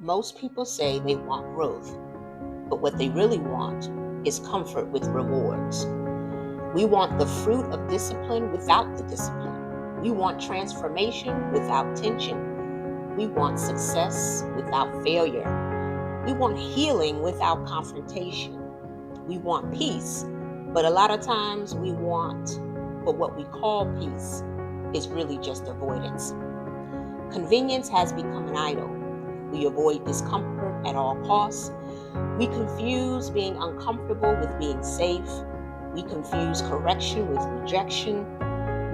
Most people say they want growth, but what they really want is comfort with rewards. We want the fruit of discipline without the discipline. We want transformation without tension. We want success without failure. We want healing without confrontation. We want peace, but a lot of times but what we call peace is really just avoidance. Convenience has become an idol. We avoid discomfort at all costs. We confuse being uncomfortable with being safe. We confuse correction with rejection.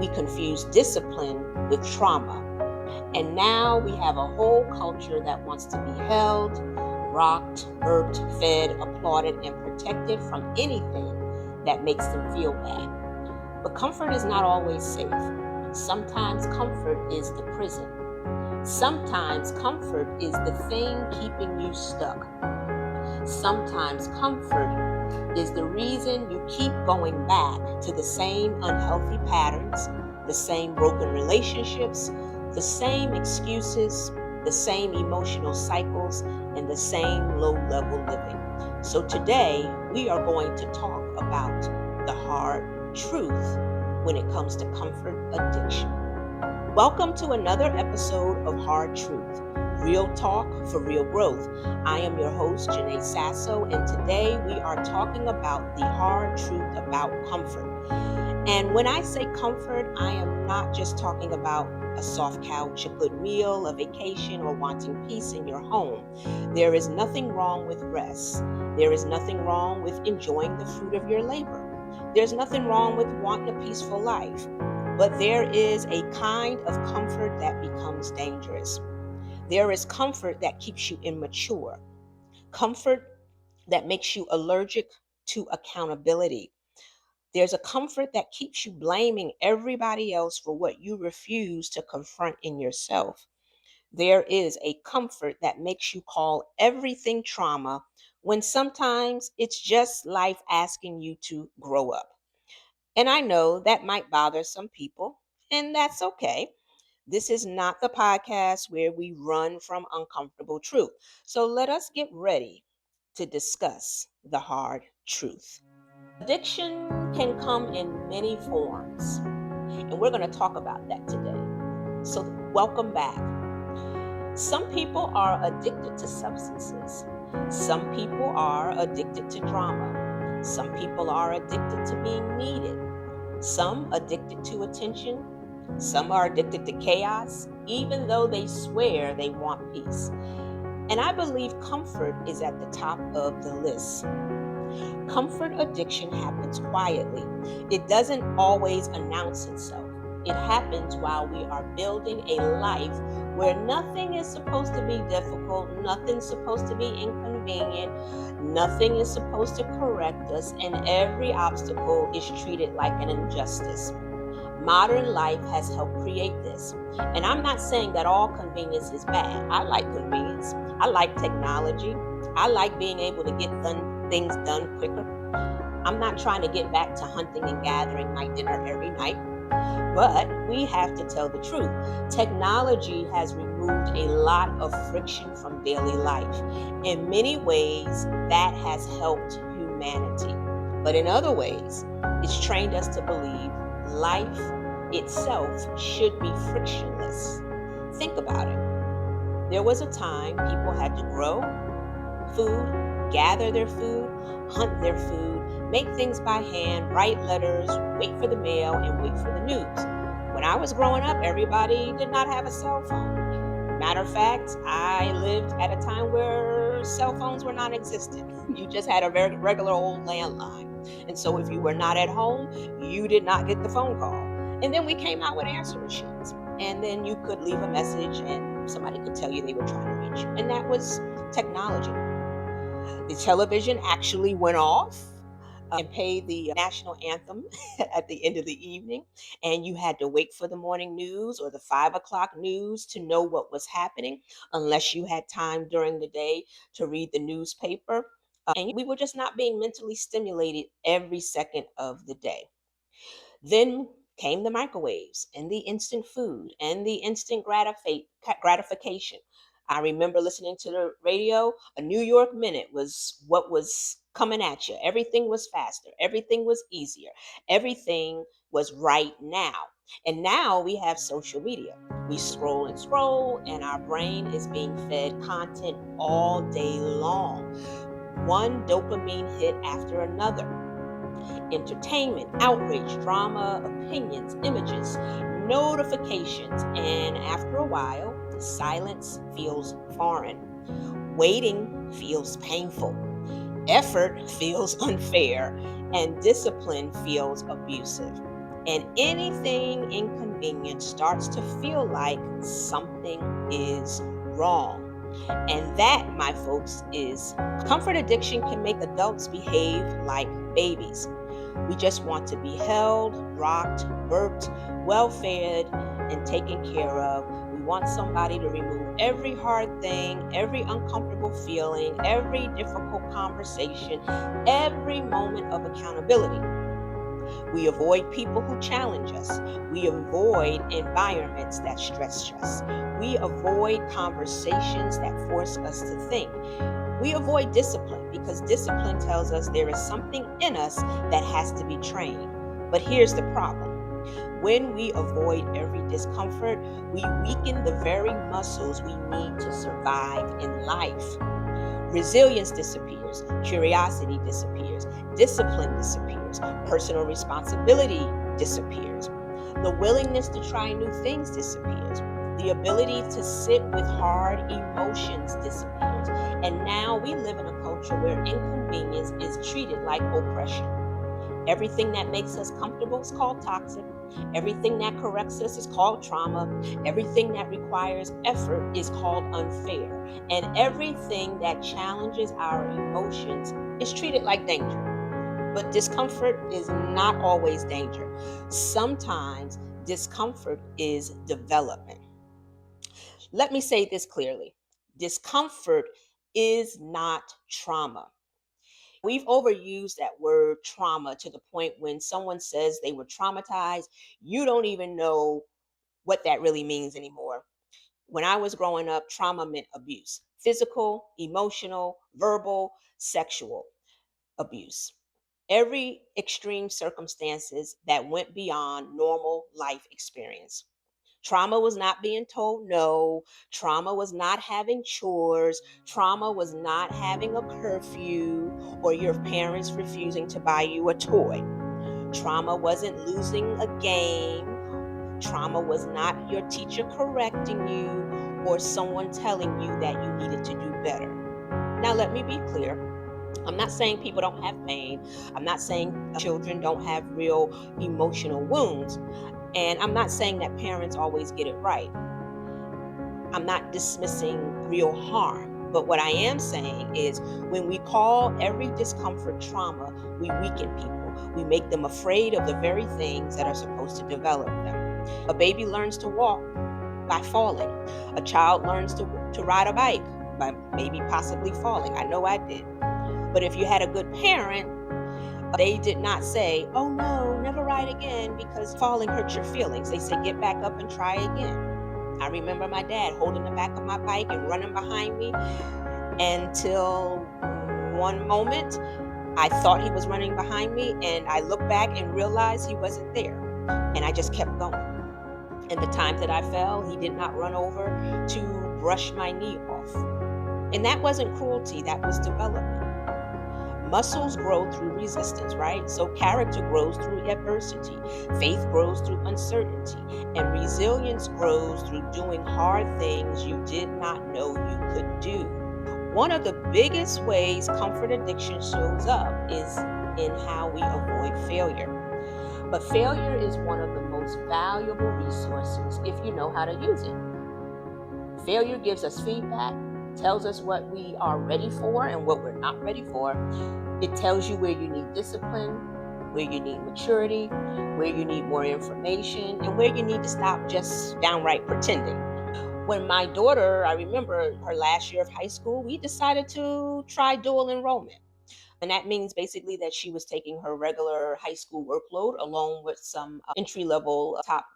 We confuse discipline with trauma. And now we have a whole culture that wants to be held, rocked, burped, fed, applauded, and protected from anything that makes them feel bad. But comfort is not always safe. Sometimes comfort is the prison. Sometimes comfort is the thing keeping you stuck. Sometimes comfort is the reason you keep going back to the same unhealthy patterns, the same broken relationships, the same excuses, the same emotional cycles, and the same low level living. So today, we are going to talk about the hard truth when it comes to comfort addiction. Welcome to another episode of Hard Truth, real talk for real growth. I am your host, Jaynee Sasso, and today we are talking about the hard truth about comfort. And when I say comfort, I am not just talking about a soft couch, a good meal, a vacation, or wanting peace in your home. There is nothing wrong with rest. There is nothing wrong with enjoying the fruit of your labor. There's nothing wrong with wanting a peaceful life. But there is a kind of comfort that becomes dangerous. There is comfort that keeps you immature, comfort that makes you allergic to accountability. There's a comfort that keeps you blaming everybody else for what you refuse to confront in yourself. There is a comfort that makes you call everything trauma when sometimes it's just life asking you to grow up. And I know that might bother some people, and that's okay. This is not the podcast where we run from uncomfortable truth. So let us get ready to discuss the hard truth. Addiction can come in many forms, and we're going to talk about that today. So, welcome back. Some people are addicted to substances, some people are addicted to drama, some people are addicted to being needed, some addicted to attention, some are addicted to chaos, even though they swear they want peace. And I believe comfort is at the top of the list. Comfort addiction happens quietly. It doesn't always announce itself. It happens while we are building a life where nothing is supposed to be difficult, nothing's supposed to be inconvenient, nothing is supposed to correct us, and every obstacle is treated like an injustice. Modern life has helped create this. And I'm not saying that all convenience is bad. I like convenience. I like technology. I like being able to get things done quicker. I'm not trying to get back to hunting and gathering my dinner every night. But we have to tell the truth. Technology has removed a lot of friction from daily life. In many ways, that has helped humanity. But in other ways, it's trained us to believe life itself should be frictionless. Think about it. There was a time people had to grow food, gather their food, hunt their food, make things by hand, write letters, wait for the mail, and wait for the news. When I was growing up, everybody did not have a cell phone. Matter of fact, I lived at a time where cell phones were non existent. You just had a very regular old landline. And so if you were not at home, you did not get the phone call. And then we came out with answer machines. And then you could leave a message and somebody could tell you they were trying to reach you. And that was technology. The television actually went off and played the national anthem at the end of the evening. And you had to wait for the morning news or the 5 o'clock news to know what was happening, unless you had time during the day to read the newspaper. And we were just not being mentally stimulated every second of the day. Then came the microwaves and the instant food and the instant gratification. I remember listening to the radio. A New York minute was what was coming at you. Everything was faster, everything was easier, everything was right now. And now we have social media. We scroll and scroll, and our brain is being fed content all day long. One dopamine hit after another. Entertainment, outrage, drama, opinions, images, notifications, and after a while, silence feels foreign. Waiting feels painful. Effort feels unfair. And discipline feels abusive. And anything inconvenient starts to feel like something is wrong. And that, my folks, is comfort addiction can make adults behave like babies. We just want to be held, rocked, burped, well fed, and taken care of. We want somebody to remove every hard thing, every uncomfortable feeling, every difficult conversation, every moment of accountability. We avoid people who challenge us. We avoid environments that stress us. We avoid conversations that force us to think. We avoid discipline because discipline tells us there is something in us that has to be trained. But here's the problem. When we avoid every discomfort, we weaken the very muscles we need to survive in life. Resilience disappears, curiosity disappears, discipline disappears, personal responsibility disappears. The willingness to try new things disappears. The ability to sit with hard emotions disappears. And now we live in a culture where inconvenience is treated like oppression. Everything that makes us comfortable is called toxic. Everything that corrects us is called trauma. Everything that requires effort is called unfair. And everything that challenges our emotions is treated like danger. But discomfort is not always danger. Sometimes discomfort is development. Let me say this clearly. Discomfort is not trauma. We've overused that word trauma to the point when someone says they were traumatized, you don't even know what that really means anymore. When I was growing up, trauma meant abuse: physical, emotional, verbal, sexual abuse. Every extreme circumstances that went beyond normal life experience. Trauma was not being told no. Trauma was not having chores. Trauma was not having a curfew or your parents refusing to buy you a toy. Trauma wasn't losing a game. Trauma was not your teacher correcting you or someone telling you that you needed to do better. Now, let me be clear. I'm not saying people don't have pain. I'm not saying children don't have real emotional wounds. And I'm not saying that parents always get it right. I'm not dismissing real harm. But what I am saying is when we call every discomfort trauma, we weaken people. We make them afraid of the very things that are supposed to develop them. A baby learns to walk by falling. A child learns to ride a bike by maybe possibly falling. I know I did. But if you had a good parent, they did not say, oh no, never ride again because falling hurts your feelings. They said, get back up and try again. I remember my dad holding the back of my bike and running behind me until one moment I thought he was running behind me and I looked back and realized he wasn't there. And I just kept going. And the time that I fell, he did not run over to brush my knee off. And that wasn't cruelty, that was development. Muscles grow through resistance, right? So character grows through adversity, faith grows through uncertainty, and resilience grows through doing hard things you did not know you could do. One of the biggest ways comfort addiction shows up is in how we avoid failure. But failure is one of the most valuable resources if you know how to use it. Failure gives us feedback, tells us what we are ready for and what we're not ready for. It tells you where you need discipline, where you need maturity, where you need more information, and where you need to stop just downright pretending. When my daughter, I remember her last year of high school, we decided to try dual enrollment. And that means basically that she was taking her regular high school workload along with some entry level top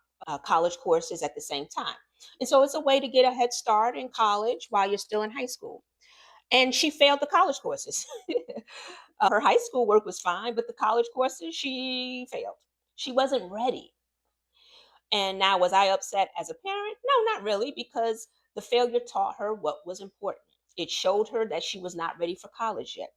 college courses at the same time. And so it's a way to get a head start in college while you're still in high school. And she failed the college courses. Her high school work was fine, but the college courses, she failed. She wasn't ready. And now, was I upset as a parent? No, not really, because the failure taught her what was important. It showed her that she was not ready for college yet.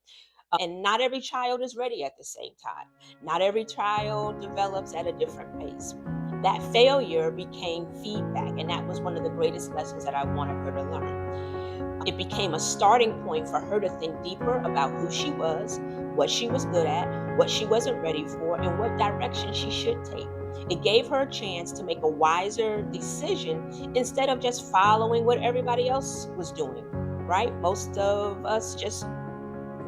And not every child is ready at the same time. Not every child develops at a different pace. That failure became feedback, and that was one of the greatest lessons that I wanted her to learn. It became a starting point for her to think deeper about who she was, what she was good at, what she wasn't ready for, and what direction she should take. It gave her a chance to make a wiser decision instead of just following what everybody else was doing, right? Most of us just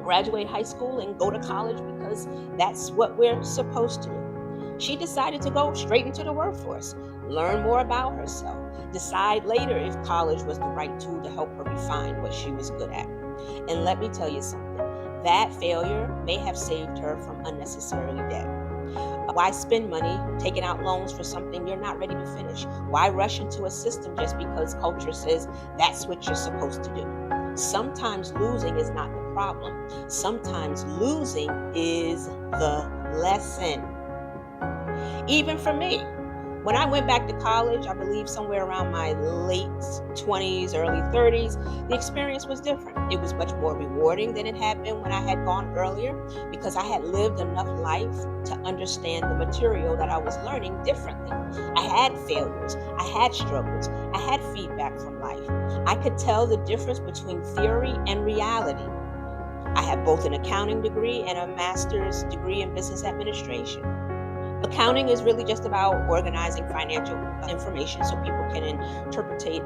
graduate high school and go to college because that's what we're supposed to do. She decided to go straight into the workforce, learn more about herself, decide later if college was the right tool to help her refine what she was good at. And let me tell you something, that failure may have saved her from unnecessary debt. Why spend money taking out loans for something you're not ready to finish? Why rush into a system just because culture says that's what you're supposed to do? Sometimes losing is not the problem. Sometimes losing is the lesson. Even for me, when I went back to college, I believe somewhere around my late 20s, early 30s, the experience was different. It was much more rewarding than it had been when I had gone earlier because I had lived enough life to understand the material that I was learning differently. I had failures, I had struggles, I had feedback from life. I could tell the difference between theory and reality. I have both an accounting degree and a master's degree in business administration. Accounting is really just about organizing financial information so people can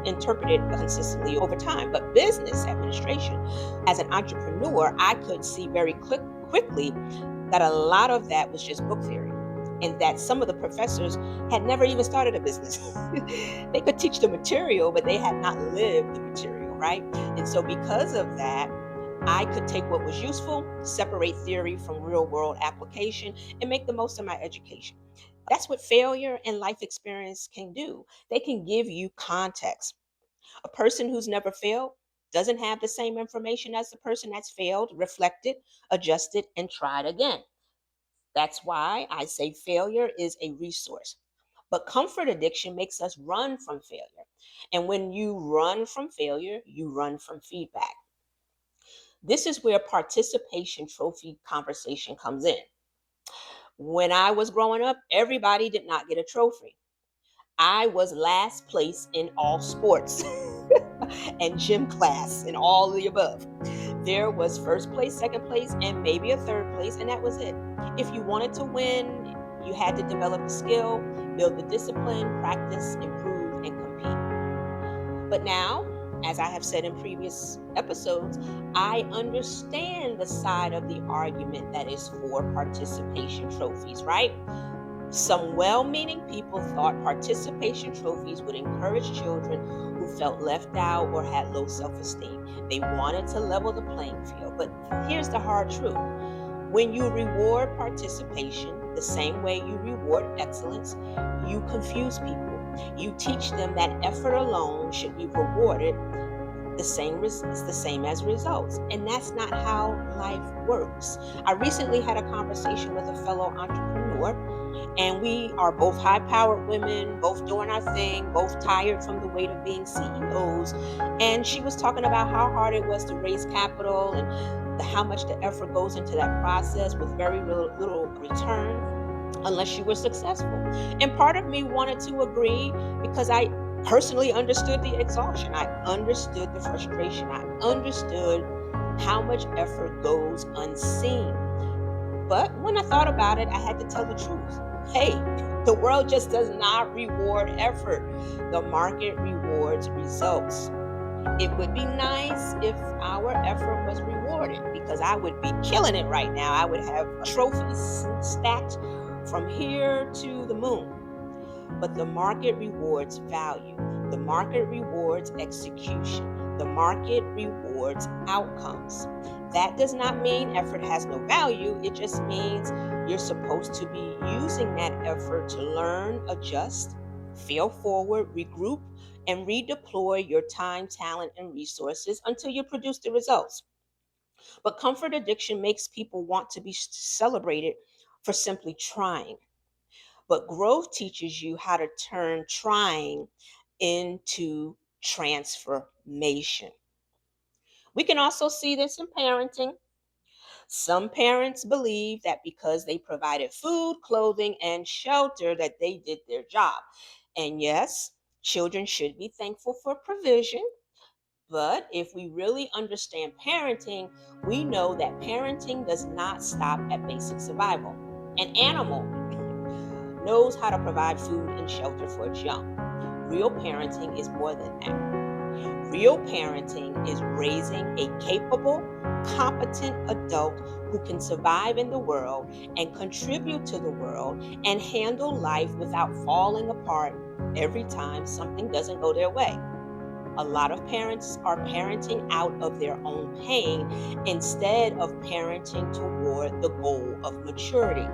interpret it consistently over time. But business administration, as an entrepreneur, I could see very quickly that a lot of that was just book theory and that some of the professors had never even started a business. They could teach the material, but they had not lived the material, right? And so because of that, I could take what was useful, separate theory from real world application, and make the most of my education. That's what failure and life experience can do. They can give you context. A person who's never failed doesn't have the same information as the person that's failed, reflected, adjusted, and tried again. That's why I say failure is a resource. But comfort addiction makes us run from failure. And when you run from failure, you run from feedback. This is where participation trophy conversation comes in. When I was growing up, everybody did not get a trophy. I was last place in all sports and gym class and all of the above. There was first place, second place, and maybe a third place, and that was it. If you wanted to win, you had to develop the skill, build the discipline, practice, improve, and compete. But now, as I have said in previous episodes, I understand the side of the argument that is for participation trophies, right? Some well meaning people thought participation trophies would encourage children who felt left out or had low self esteem. They wanted to level the playing field. But here's the hard truth, when you reward participation the same way you reward excellence, you confuse people. You teach them that effort alone should be rewarded it's the same as results. And that's not how life works. I recently had a conversation with a fellow entrepreneur, and we are both high powered women, both doing our thing, both tired from the weight of being CEOs. And she was talking about how hard it was to raise capital and how much the effort goes into that process with very little return unless you were successful. And part of me wanted to agree because I personally understood the exhaustion. I understood the frustration. I understood how much effort goes unseen. But when I thought about it, I had to tell the truth. Hey, the world just does not reward effort. The market rewards results. It would be nice if our effort was rewarded because I would be killing it right now. I would have trophies stacked from here to the moon. But the market rewards value. The market rewards execution. The market rewards outcomes. That does not mean effort has no value. It just means you're supposed to be using that effort to learn, adjust, fail forward, regroup, and redeploy your time, talent, and resources until you produce the results. But comfort addiction makes people want to be celebrated for simply trying. But growth teaches you how to turn trying into transformation. We can also see this in parenting. Some parents believe that because they provided food, clothing, and shelter that they did their job. And yes, children should be thankful for provision. But if we really understand parenting, we know that parenting does not stop at basic survival. An animal knows how to provide food and shelter for its young. Real parenting is more than that. Real parenting is raising a capable, competent adult who can survive in the world and contribute to the world and handle life without falling apart every time something doesn't go their way. A lot of parents are parenting out of their own pain instead of parenting toward the goal of maturity.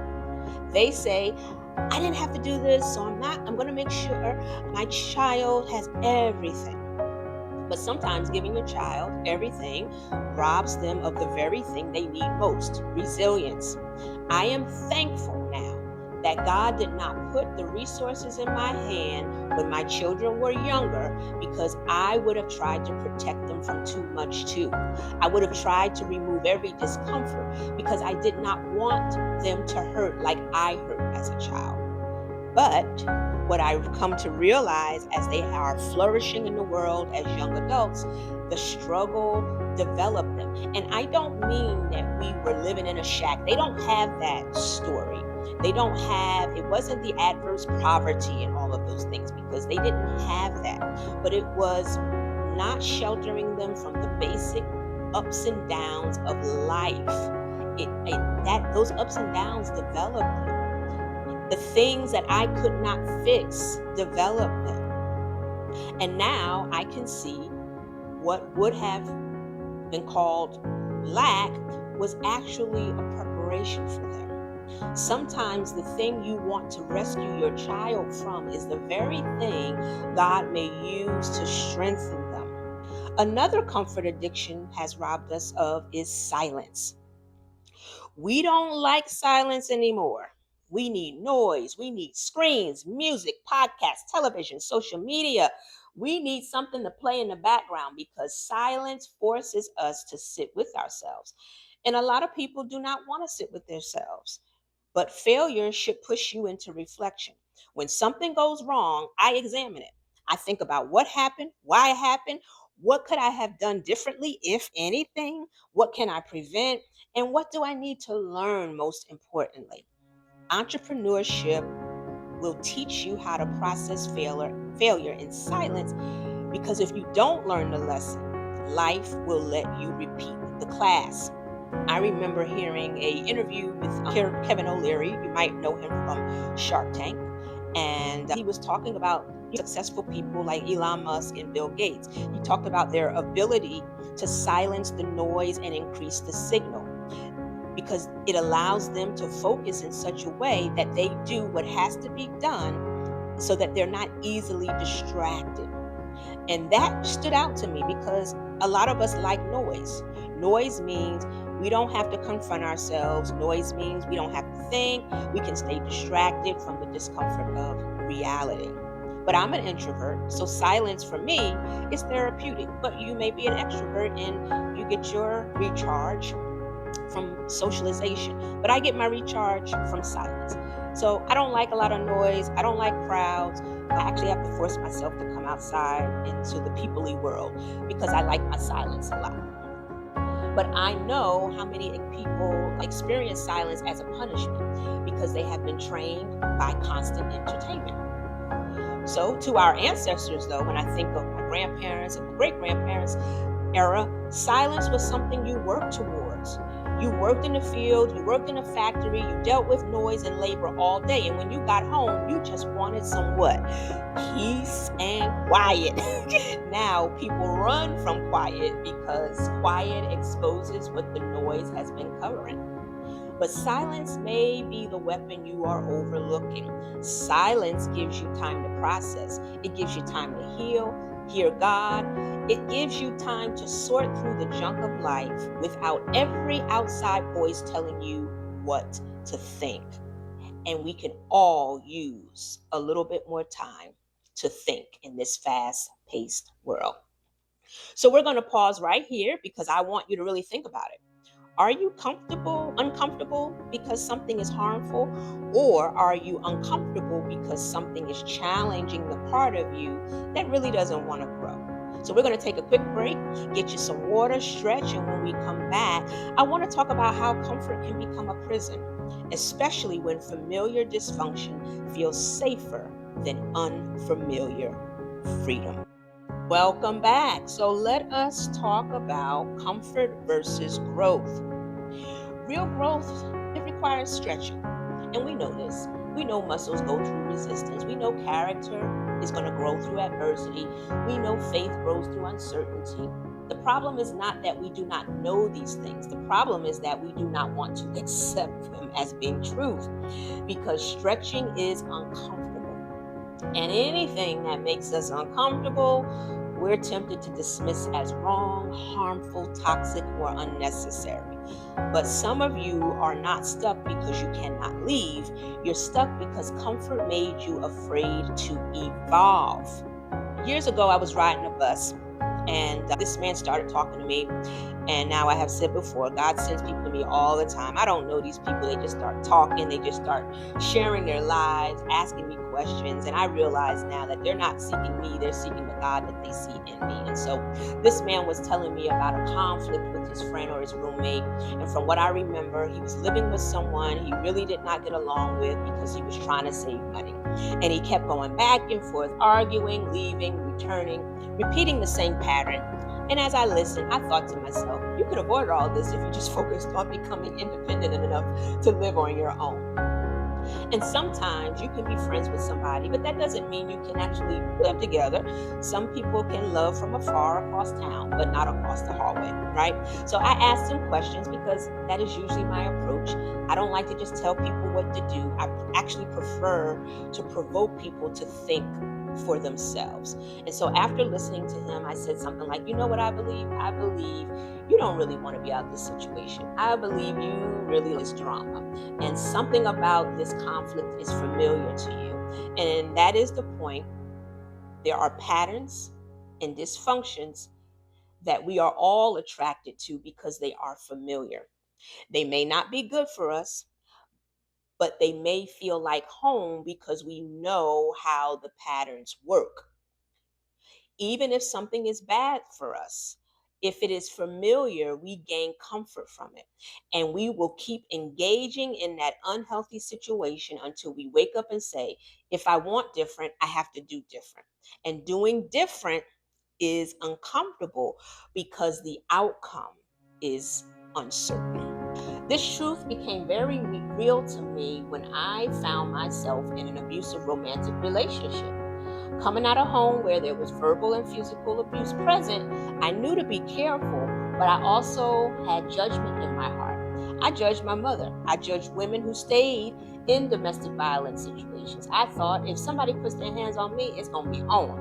They say, I didn't have to do this, so I'm going to make sure my child has everything. But sometimes giving your child everything robs them of the very thing they need most, resilience. I am thankful now that God did not put the resources in my hand when my children were younger, because I would have tried to protect them from too much too. I would have tried to remove every discomfort because I did not want them to hurt like I hurt as a child. But what I've come to realize as they are flourishing in the world as young adults, the struggle developed them. And I don't mean that we were living in a shack. They don't have that story. It wasn't the adverse poverty and all of those things, because they didn't have that. But it was not sheltering them from the basic ups and downs of life. Those ups and downs developed them. The things that I could not fix developed them. And now I can see what would have been called lack was actually a preparation for them. Sometimes the thing you want to rescue your child from is the very thing God may use to strengthen them. Another comfort addiction has robbed us of is silence. We don't like silence anymore. We need noise. We need screens, music, podcasts, television, social media. We need something to play in the background because silence forces us to sit with ourselves. And a lot of people do not want to sit with themselves. But failure should push you into reflection. When something goes wrong, I examine it. I think about what happened, why it happened, what could I have done differently, if anything, what can I prevent, and what do I need to learn most importantly. Entrepreneurship will teach you how to process failure in silence, because if you don't learn the lesson, life will let you repeat the class. I remember hearing an interview with Kevin O'Leary. You might know him from Shark Tank. And he was talking about successful people like Elon Musk and Bill Gates. He talked about their ability to silence the noise and increase the signal, because it allows them to focus in such a way that they do what has to be done so that they're not easily distracted. And that stood out to me because a lot of us like noise. Noise means we don't have to confront ourselves. Noise means we don't have to think. We can stay distracted from the discomfort of reality. But I'm an introvert, so silence for me is therapeutic. But you may be an extrovert and you get your recharge from socialization. But I get my recharge from silence. So I don't like a lot of noise. I don't like crowds. I actually have to force myself to come outside into the people-y world because I like my silence a lot. But I know how many people experience silence as a punishment because they have been trained by constant entertainment. So to our ancestors, though, when I think of my grandparents and my great-grandparents era, silence was something you worked towards. You worked in the field, you worked in a factory, you dealt with noise and labor all day. And when you got home, you just wanted some what? Peace and quiet. Now people run from quiet because quiet exposes what the noise has been covering. But silence may be the weapon you are overlooking. Silence gives you time to process. It gives you time to heal, hear God. It gives you time to sort through the junk of life without every outside voice telling you what to think. And we can all use a little bit more time to think in this fast-paced world. So we're going to pause right here because I want you to really think about it. Are you uncomfortable because something is harmful? Or are you uncomfortable because something is challenging the part of you that really doesn't want to grow? So we're going to take a quick break, get you some water, stretch, and when we come back, I want to talk about how comfort can become a prison, especially when familiar dysfunction feels safer than unfamiliar freedom. Welcome back. So let us talk about comfort versus growth. Real growth, it requires stretching. And we know this. We know muscles go through resistance. We know character is going to grow through adversity. We know faith grows through uncertainty. The problem is not that we do not know these things. The problem is that we do not want to accept them as being truth because stretching is uncomfortable. And anything that makes us uncomfortable, we're tempted to dismiss as wrong, harmful, toxic, or unnecessary. But some of you are not stuck because you cannot leave. You're stuck because comfort made you afraid to evolve. Years ago, I was riding a bus, and this man started talking to me. And now I have said before, God sends people to me all the time. I don't know these people. They just start talking. They just start sharing their lives, asking me questions. And I realize now that they're not seeking me. They're seeking the God that they see in me. And so this man was telling me about a conflict with his friend or his roommate. And from what I remember, he was living with someone he really did not get along with because he was trying to save money. And he kept going back and forth, arguing, leaving, returning, repeating the same pattern. And as I listened, I thought to myself, you could avoid all this if you just focused on becoming independent enough to live on your own. And sometimes you can be friends with somebody, but that doesn't mean you can actually live together. Some people can love from afar across town, but not across the hallway, right? So I asked him questions because that is usually my approach. I don't like to just tell people what to do. I actually prefer to provoke people to think for themselves. And so after listening to him, I said something like, you know what I believe? I believe you don't really want to be out of this situation. I believe you really is drama. And something about this conflict is familiar to you. And that is the point. There are patterns and dysfunctions that we are all attracted to because they are familiar. They may not be good for us, but they may feel like home because we know how the patterns work. Even if something is bad for us, if it is familiar, we gain comfort from it. And we will keep engaging in that unhealthy situation until we wake up and say, if I want different, I have to do different. And doing different is uncomfortable because the outcome is uncertain. This truth became very real to me when I found myself in an abusive romantic relationship. Coming out of home where there was verbal and physical abuse present, I knew to be careful, but I also had judgment in my heart. I judged my mother. I judged women who stayed in domestic violence situations. I thought if somebody puts their hands on me, it's going to be on.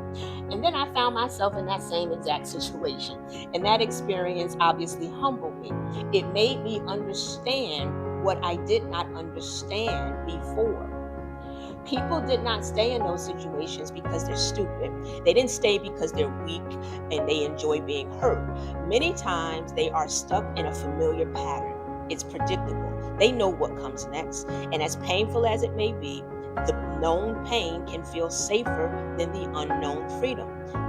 And then I found myself in that same exact situation. And that experience obviously humbled me. It made me understand what I did not understand before. People did not stay in those situations because they're stupid. They didn't stay because they're weak and they enjoy being hurt. Many times they are stuck in a familiar pattern. It's predictable. They know what comes next. And as painful as it may be, the known pain can feel safer than the unknown freedom.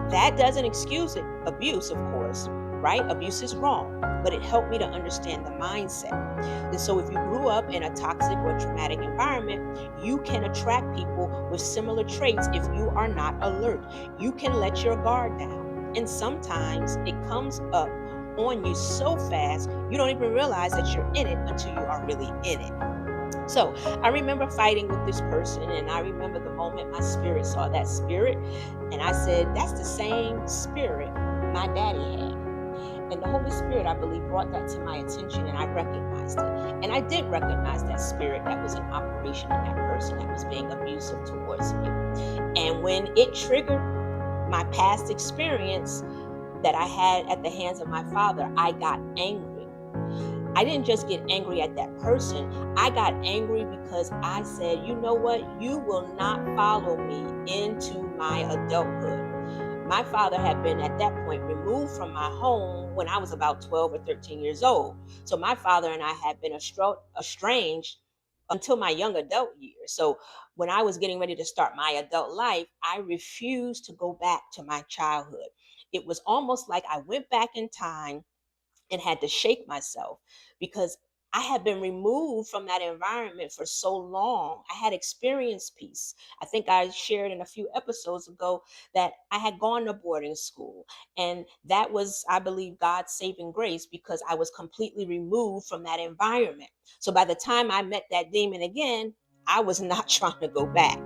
That doesn't excuse it. Abuse, of course, right? Abuse is wrong, but it helped me to understand the mindset. And so if you grew up in a toxic or traumatic environment, you can attract people with similar traits if you are not alert. You can let your guard down. And sometimes it comes up on you so fast, you don't even realize that you're in it until you are really in it. So I remember fighting with this person, and I remember the moment my spirit saw that spirit, and I said, that's the same spirit my daddy had. And the Holy Spirit, I believe, brought that to my attention, and I recognized it. And I did recognize that spirit that was in operation in that person that was being abusive towards me. And when it triggered my past experience that I had at the hands of my father, I got angry. I didn't just get angry at that person. I got angry because I said, you know what? You will not follow me into my adulthood. My father had been at that point removed from my home when I was about 12 or 13 years old. So my father and I had been estranged until my young adult years. So when I was getting ready to start my adult life, I refused to go back to my childhood. It was almost like I went back in time and had to shake myself because I had been removed from that environment for so long. I had experienced peace. I think I shared in a few episodes ago that I had gone to boarding school. And that was, I believe, God's saving grace because I was completely removed from that environment. So by the time I met that demon again, I was not trying to go back.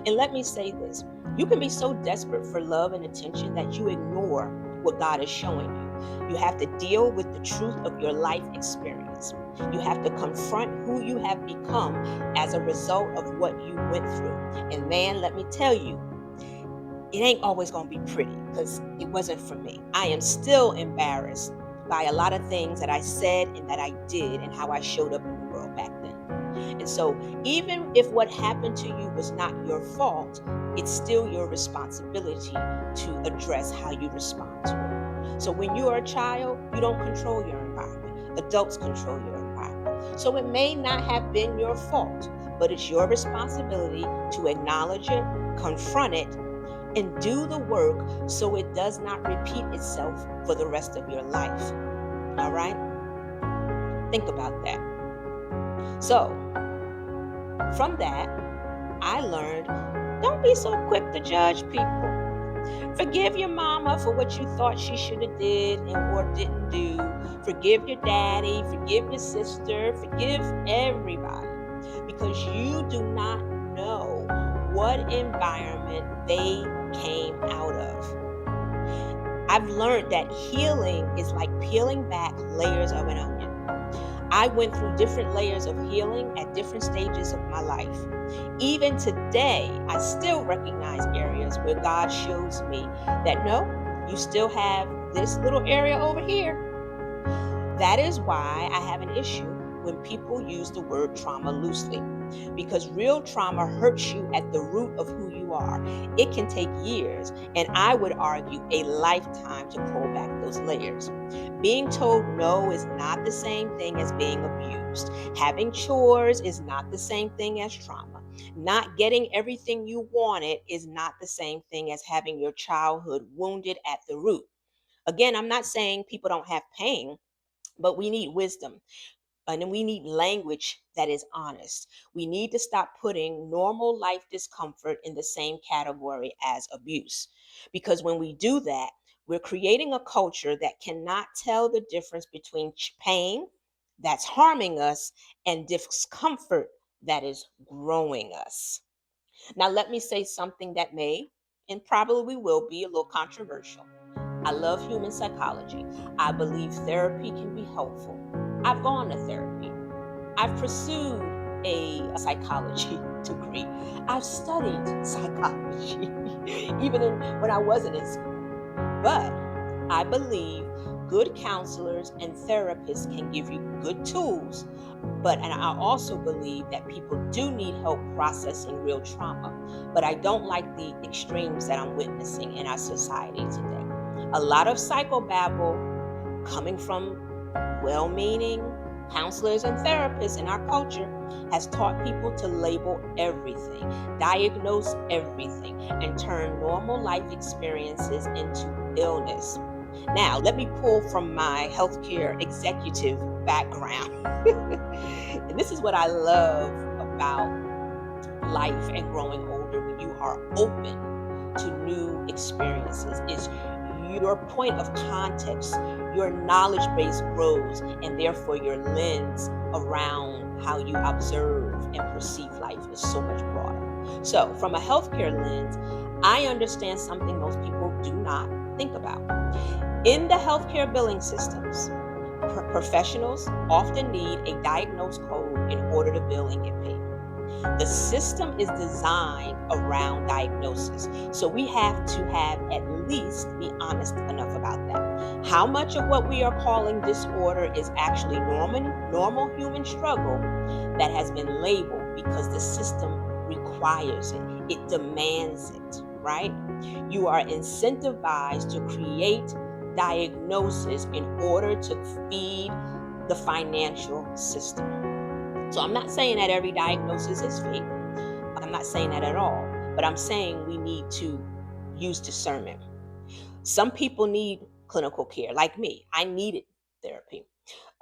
And let me say this, you can be so desperate for love and attention that you ignore what God is showing you. You have to deal with the truth of your life experience. You have to confront who you have become as a result of what you went through. And man, let me tell you, it ain't always going to be pretty because it wasn't for me. I am still embarrassed by a lot of things that I said and that I did and how I showed up in the world back then. And so, even if what happened to you was not your fault, it's still your responsibility to address how you respond to it. So, when you are a child, you don't control your environment. Adults control your environment. So, it may not have been your fault, but it's your responsibility to acknowledge it, confront it, and do the work so it does not repeat itself for the rest of your life. All right? Think about that. So, from that, I learned don't be so quick to judge people. Forgive your mama for what you thought she should have did and or didn't do. Forgive your daddy, forgive your sister, forgive everybody because you do not know what environment they came out of. I've learned that healing is like peeling back layers of an onion. I went through different layers of healing at different stages of my life. Even today, I still recognize areas where God shows me that no, you still have this little area over here. That is why I have an issue when people use the word trauma loosely, because real trauma hurts you at the root of who you are. It can take years, and I would argue a lifetime to pull back those layers. Being told no is not the same thing as being abused. Having chores is not the same thing as trauma. Not getting everything you wanted is not the same thing as having your childhood wounded at the root. Again, I'm not saying people don't have pain, but we need wisdom. And then we need language that is honest. We need to stop putting normal life discomfort in the same category as abuse. Because when we do that, we're creating a culture that cannot tell the difference between pain that's harming us and discomfort that is growing us. Now, let me say something that may and probably will be a little controversial. I love human psychology. I believe therapy can be helpful. I've gone to therapy. I've pursued a psychology degree. I've studied psychology, even when I wasn't in school. But I believe good counselors and therapists can give you good tools. And I also believe that people do need help processing real trauma. But I don't like the extremes that I'm witnessing in our society today. A lot of psychobabble coming from well-meaning counselors and therapists in our culture has taught people to label everything, diagnose everything, and turn normal life experiences into illness. Now, let me pull from my healthcare executive background. And this is what I love about life and growing older when you are open to new experiences is your point of context, your knowledge base grows, and therefore your lens around how you observe and perceive life is so much broader. So, from a healthcare lens, I understand something most people do not think about. In the healthcare billing systems, professionals often need a diagnosed code in order to bill and get paid. The system is designed around diagnosis. So we have to have at least be honest enough about that. How much of what we are calling disorder is actually normal human struggle that has been labeled because the system requires it. It demands it, right? You are incentivized to create diagnosis in order to feed the financial system. So I'm not saying that every diagnosis is fake. I'm not saying that at all. But I'm saying we need to use discernment. Some people need clinical care, like me. I needed therapy.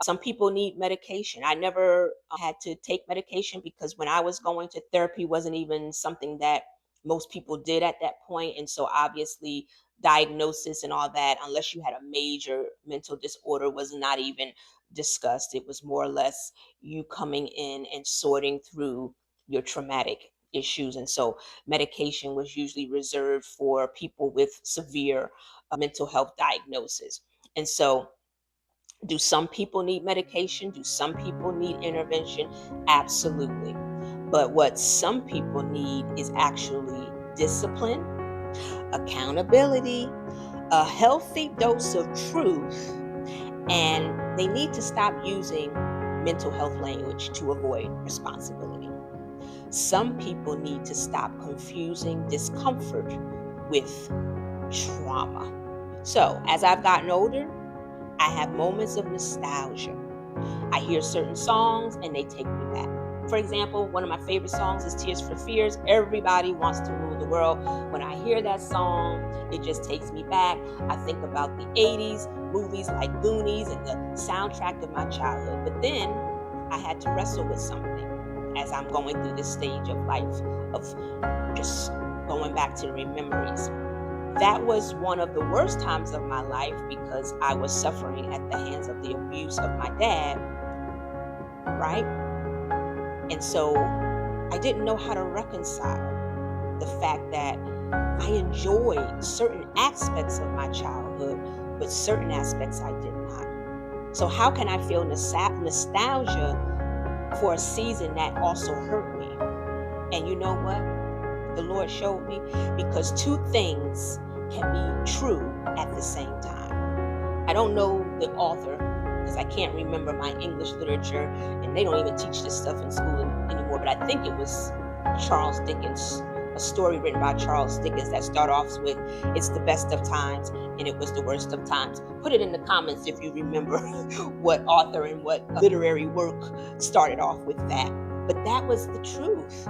Some people need medication. I never had to take medication because when I was going to therapy wasn't even something that most people did at that point. And so obviously diagnosis and all that, unless you had a major mental disorder, was not even discussed. It was more or less you coming in and sorting through your traumatic issues. And so medication was usually reserved for people with severe mental health diagnosis. And so do some people need medication? Do some people need intervention? Absolutely. But what some people need is actually discipline, accountability, a healthy dose of truth, and they need to stop using mental health language to avoid responsibility. Some people need to stop confusing discomfort with trauma. So, as I've gotten older, I have moments of nostalgia. I hear certain songs and they take me back. For example, one of my favorite songs is Tears for Fears. Everybody wants to rule the world. When I hear that song, it just takes me back. I think about the 80s, movies like Goonies and the soundtrack of my childhood. But then I had to wrestle with something as I'm going through this stage of life of just going back to the memories. That was one of the worst times of my life because I was suffering at the hands of the abuse of my dad, right? And so I didn't know how to reconcile the fact that I enjoyed certain aspects of my childhood, but certain aspects I did not. So how can I feel nostalgia for a season that also hurt me? And you know what? The Lord showed me, because two things can be true at the same time. I don't know the author because I can't remember my English literature, and they don't even teach this stuff in school anymore, but I think it was Charles Dickens, a story written by Charles Dickens that starts off with, "It's the best of times and it was the worst of times." Put it in the comments if you remember what author and what literary work started off with that. But that was the truth.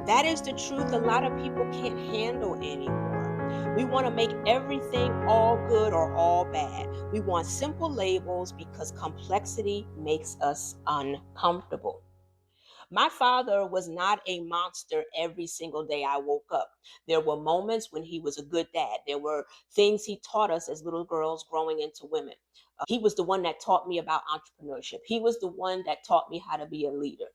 That is the truth a lot of people can't handle anymore. We want to make everything all good or all bad. We want simple labels because complexity makes us uncomfortable. My father was not a monster every single day I woke up. There were moments when he was a good dad. There were things he taught us as little girls growing into women. He was the one that taught me about entrepreneurship. He was the one that taught me how to be a leader.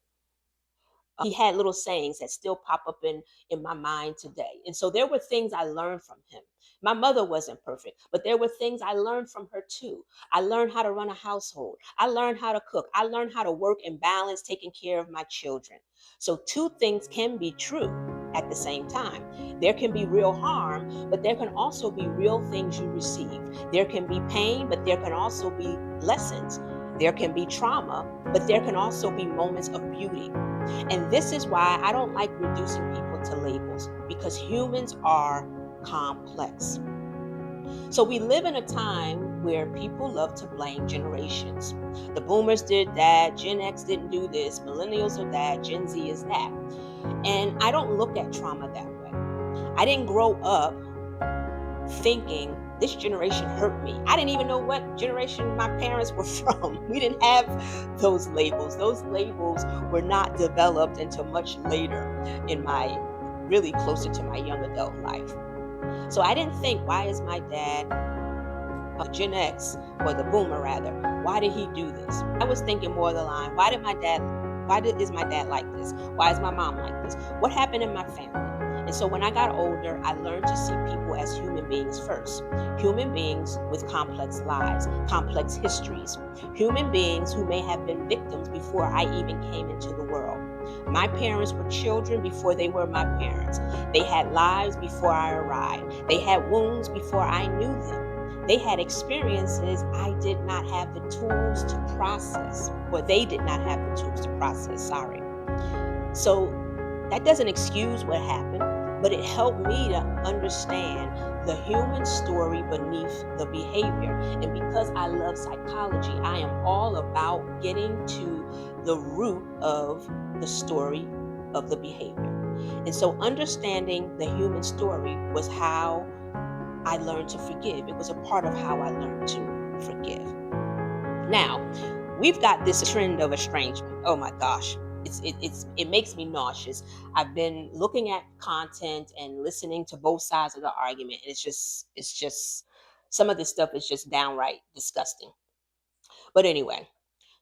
He had little sayings that still pop up in my mind today. And so there were things I learned from him. My mother wasn't perfect, but there were things I learned from her too. I learned how to run a household. I learned how to cook. I learned how to work and balance taking care of my children. So two things can be true at the same time. There can be real harm, but there can also be real things you receive. There can be pain, but there can also be lessons. There can be trauma, but there can also be moments of beauty. And this is why I don't like reducing people to labels, because humans are complex. So we live in a time where people love to blame generations. The boomers did that, Gen X didn't do this, millennials are that, Gen Z is that. And I don't look at trauma that way. I didn't grow up thinking this generation hurt me. I didn't even know what generation my parents were from. We didn't have those labels. Those labels were not developed until much later in my really closer to my young adult life. So I didn't think, why is my dad a Gen X, or the boomer rather? Why did he do this? I was thinking more of the line, is my dad like this? Why is my mom like this? What happened in my family? And so when I got older, I learned to see people as human beings first. Human beings with complex lives, complex histories. Human beings who may have been victims before I even came into the world. My parents were children before they were my parents. They had lives before I arrived. They had wounds before I knew them. They had experiences I did not have the tools to process, or they did not have the tools to process, sorry. So that doesn't excuse what happened, but it helped me to understand the human story beneath the behavior. And because I love psychology, I am all about getting to the root of the story of the behavior. And so understanding the human story was how I learned to forgive. It was a part of how I learned to forgive. Now, we've got this trend of estrangement. Oh my gosh. It makes me nauseous. I've been looking at content and listening to both sides of the argument, and it's just some of this stuff is just downright disgusting. But anyway,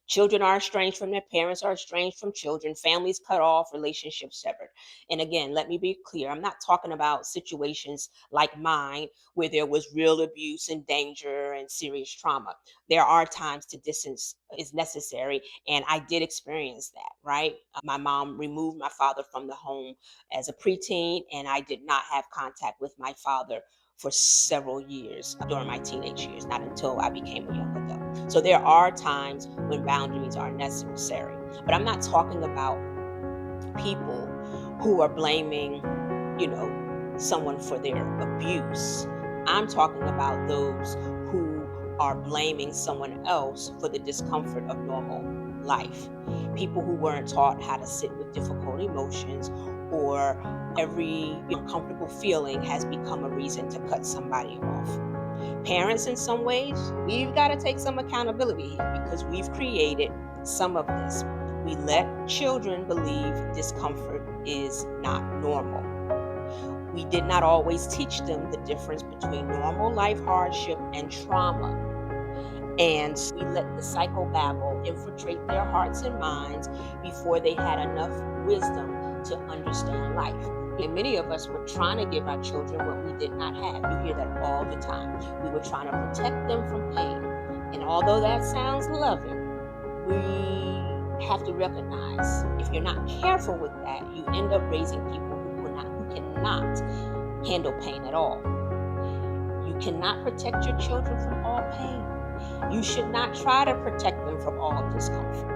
children are estranged from their parents, are estranged from children, families cut off, relationships severed. And again, let me be clear, I'm not talking about situations like mine where there was real abuse and danger and serious trauma. There are times to distance is necessary, and I did experience that, right? My mom removed my father from the home as a preteen, and I did not have contact with my father for several years during my teenage years, not until I became a young adult. So there are times when boundaries are necessary. But I'm not talking about people who are blaming, someone for their abuse. I'm talking about those who are blaming someone else for the discomfort of normal life. People who weren't taught how to sit with difficult emotions, or every uncomfortable feeling has become a reason to cut somebody off. Parents, in some ways, we've got to take some accountability here because we've created some of this. We let children believe discomfort is not normal. We did not always teach them the difference between normal life hardship and trauma. And we let the psychobabble infiltrate their hearts and minds before they had enough wisdom to understand life. And many of us were trying to give our children what we did not have. You hear that all the time. We were trying to protect them from pain. And although that sounds loving, we have to recognize if you're not careful with that, you end up raising people who cannot handle pain at all. You cannot protect your children from all pain. You should not try to protect them from all discomfort.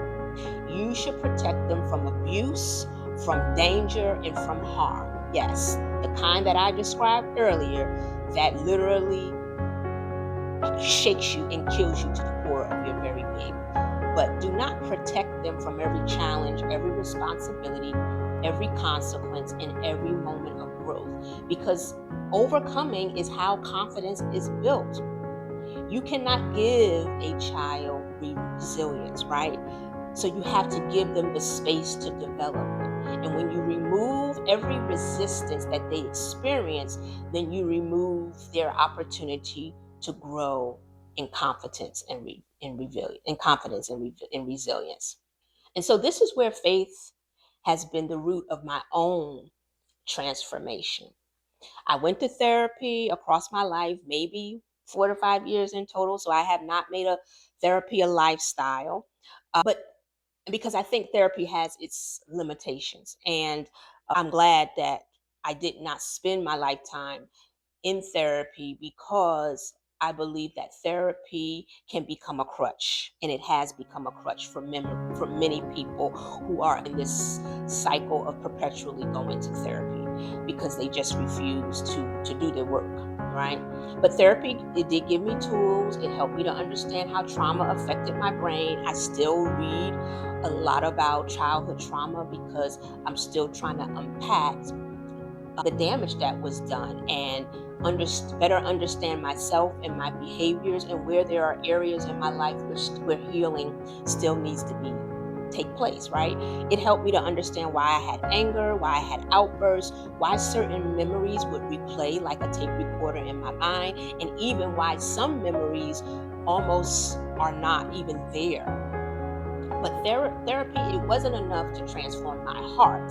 You should protect them from abuse, from danger, and from harm. Yes, the kind that I described earlier that literally shakes you and kills you to the core of your very being. But do not protect them from every challenge, every responsibility, every consequence, and every moment of growth. Because overcoming is how confidence is built. You cannot give a child resilience, right? So you have to give them the space to develop it. And when you remove every resistance that they experience, then you remove their opportunity to grow in confidence and resilience. And so this is where faith has been the root of my own transformation. I went to therapy across my life, maybe 4 to 5 years in total. So I have not made a therapy a lifestyle. But because I think therapy has its limitations. And I'm glad that I did not spend my lifetime in therapy, because I believe that therapy can become a crutch, and it has become a crutch for many people who are in this cycle of perpetually going to therapy because they just refuse to do their work, right? But therapy, it did give me tools. It helped me to understand how trauma affected my brain. I still read a lot about childhood trauma because I'm still trying to unpack the damage that was done and better understand myself and my behaviors, and where there are areas in my life where healing still needs to take place, right? It helped me to understand why I had anger, why I had outbursts, why certain memories would replay like a tape recorder in my mind, and even why some memories almost are not even there. But therapy, it wasn't enough to transform my heart.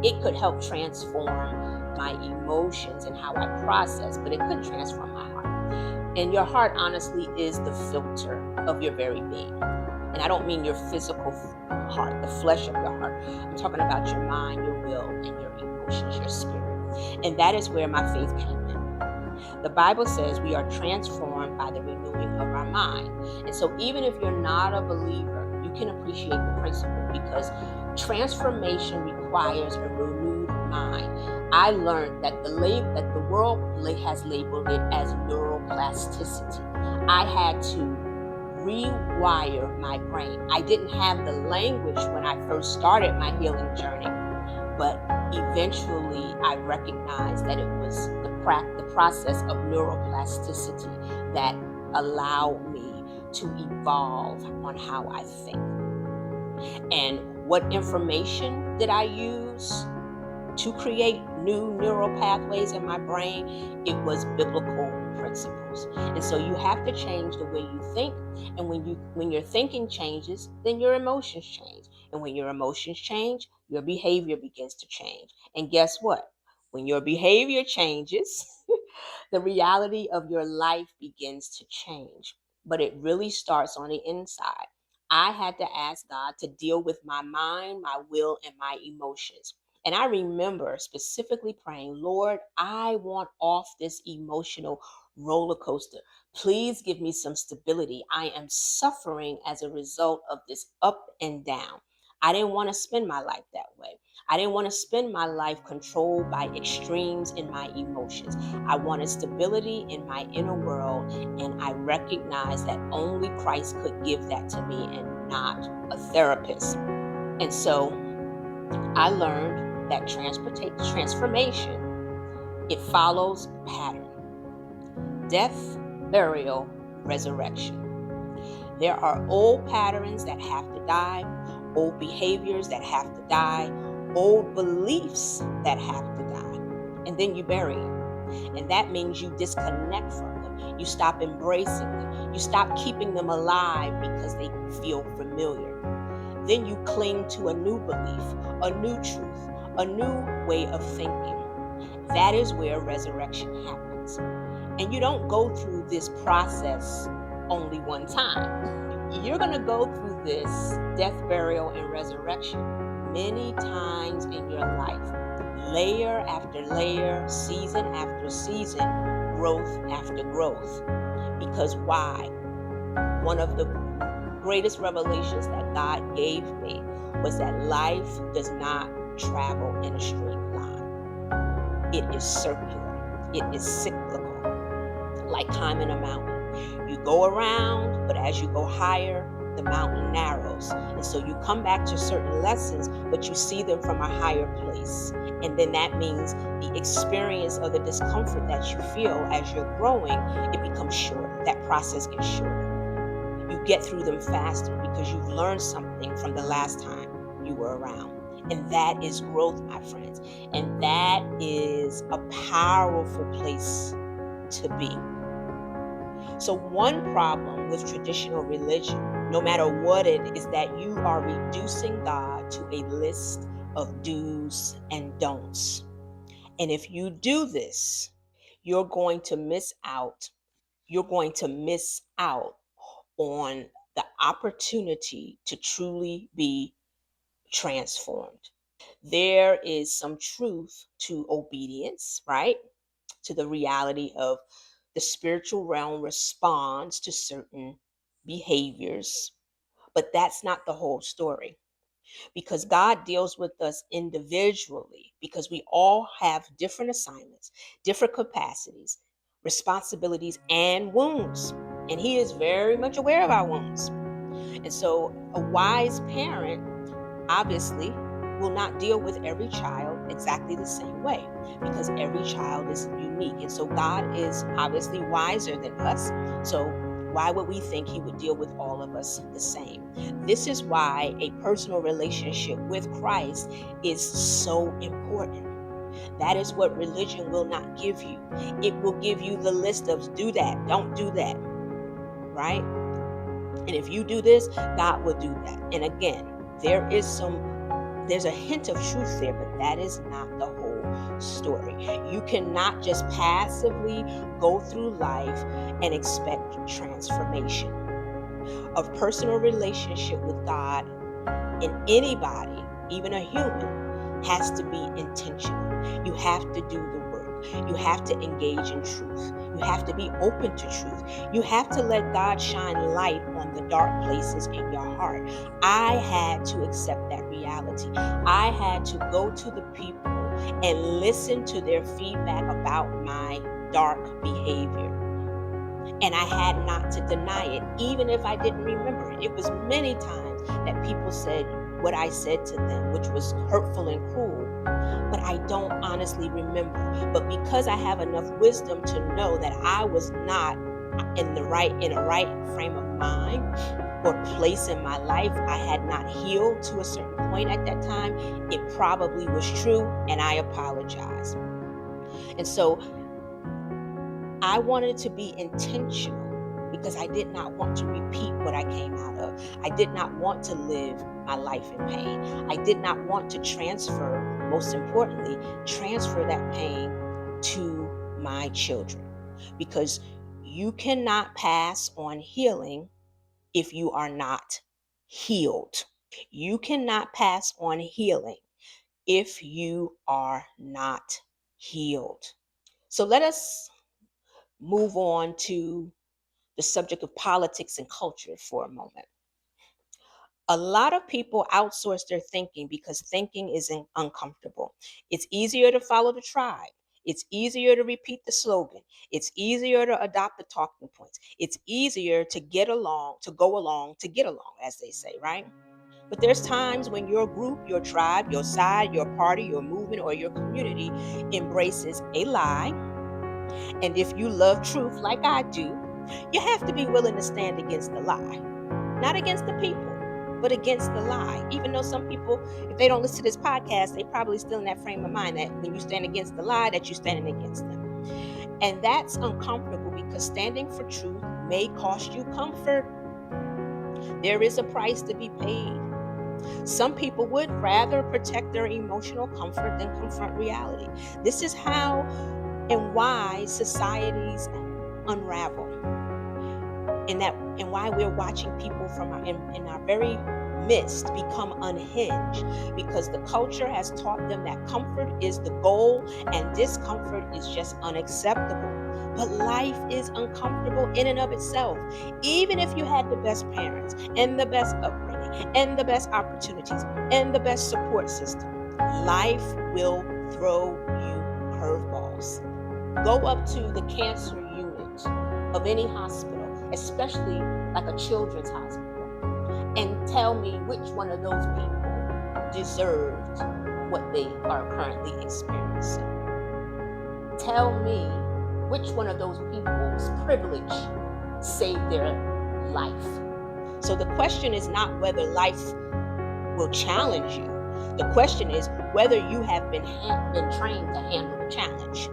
It could help transform my emotions and how I process, but it couldn't transform my heart. And your heart, honestly, is the filter of your very being. And I don't mean your physical heart, the flesh of your heart. I'm talking about your mind, your will, and your emotions, your spirit. And that is where my faith came in. The Bible says we are transformed by the renewing of our mind. And so even if you're not a believer, you can appreciate the principle, because transformation requires a renewed mind. I learned that the world has labeled it as neuroplasticity. I had to rewire my brain. I didn't have the language when I first started my healing journey, but eventually I recognized that it was the process of neuroplasticity that allowed me to evolve on how I think. And what information did I use to create new neural pathways in my brain? It was biblical principles. And so you have to change the way you think. And when your thinking changes, then your emotions change. And when your emotions change, your behavior begins to change. And guess what? When your behavior changes, the reality of your life begins to change. But it really starts on the inside. I had to ask God to deal with my mind, my will, and my emotions. And I remember specifically praying, Lord, I want off this emotional roller coaster. Please give me some stability. I am suffering as a result of this up and down. I didn't want to spend my life that way. I didn't want to spend my life controlled by extremes in my emotions. I wanted stability in my inner world, and I recognized that only Christ could give that to me and not a therapist. And so I learned that transformation, it follows pattern: death, burial, resurrection. There are old patterns that have to die, old behaviors that have to die, old beliefs that have to die. And then you bury them. And that means you disconnect from them. You stop embracing them. You stop keeping them alive because they feel familiar. Then you cling to a new belief, a new truth, a new way of thinking. That is where resurrection happens. And you don't go through this process only one time. You're going to go through this death, burial, and resurrection many times in your life. Layer after layer, season after season, growth after growth. Because why? One of the greatest revelations that God gave me was that life does not travel in a straight line. It is circular. It is cyclical, like climbing a mountain. You go around, but as you go higher, the mountain narrows. And so you come back to certain lessons, but you see them from a higher place. And then that means the experience of the discomfort that you feel as you're growing, it becomes shorter. That process gets shorter. You get through them faster because you've learned something from the last time you were around. And that is growth, my friends. And that is a powerful place to be. So one problem with traditional religion, no matter what it is, that you are reducing God to a list of do's and don'ts. And if you do this, you're going to miss out. You're going to miss out on the opportunity to truly be transformed. There is some truth to obedience, right? To the reality of the spiritual realm responds to certain behaviors, but that's not the whole story, because God deals with us individually, because we all have different assignments, different capacities, responsibilities, and wounds. And He is very much aware of our wounds. And so a wise parent obviously will not deal with every child exactly the same way, because every child is unique. And so God is obviously wiser than us. So why would we think He would deal with all of us the same? This is why a personal relationship with Christ is so important. That is what religion will not give you. It will give you the list of do that, don't do that, right? And if you do this, God will do that. And again, there's a hint of truth there, but that is not the whole story. You cannot just passively go through life and expect transformation. A personal relationship with God in anybody, even a human, has to be intentional. You have to do the work. You have to engage in truth. You have to be open to truth. You have to let God shine light on the dark places in your heart. I had to accept that reality. I had to go to the people and listen to their feedback about my dark behavior. And I had not to deny it, even if I didn't remember it. It was many times that people said what I said to them, which was hurtful and cruel, but I don't honestly remember. But because I have enough wisdom to know that I was not in a right frame of mind or place in my life, I had not healed to a certain point at that time, it probably was true, and I apologize. And so I wanted to be intentional because I did not want to repeat what I came out of. I did not want to live my life in pain. I did not want to transfer, most importantly, transfer that pain to my children, because you cannot pass on healing if you are not healed. You cannot pass on healing if you are not healed. So let us move on to the subject of politics and culture for a moment. A lot of people outsource their thinking because thinking is uncomfortable. It's easier to follow the tribe. It's easier to repeat the slogan. It's easier to adopt the talking points. It's easier to get along, to go along, to get along, as they say, right? But there's times when your group, your tribe, your side, your party, your movement, or your community embraces a lie. And if you love truth like I do, you have to be willing to stand against the lie. Not against the people, but against the lie. Even though some people, if they don't listen to this podcast, they probably still in that frame of mind that when you stand against the lie, that you're standing against them. And that's uncomfortable because standing for truth may cost you comfort. There is a price to be paid. Some people would rather protect their emotional comfort than confront reality. This is how and why societies unravel, and why we're watching people from in our very midst become unhinged, because the culture has taught them that comfort is the goal and discomfort is just unacceptable. But life is uncomfortable in and of itself. Even if you had the best parents and the best upbringing and the best opportunities and the best support system, life will throw you curveballs. Go up to the cancer unit of any hospital, especially like a children's hospital, and tell me which one of those people deserved what they are currently experiencing. Tell me which one of those people's privilege saved their life. So the question is not whether life will challenge you. The question is whether you have been trained to handle the challenge.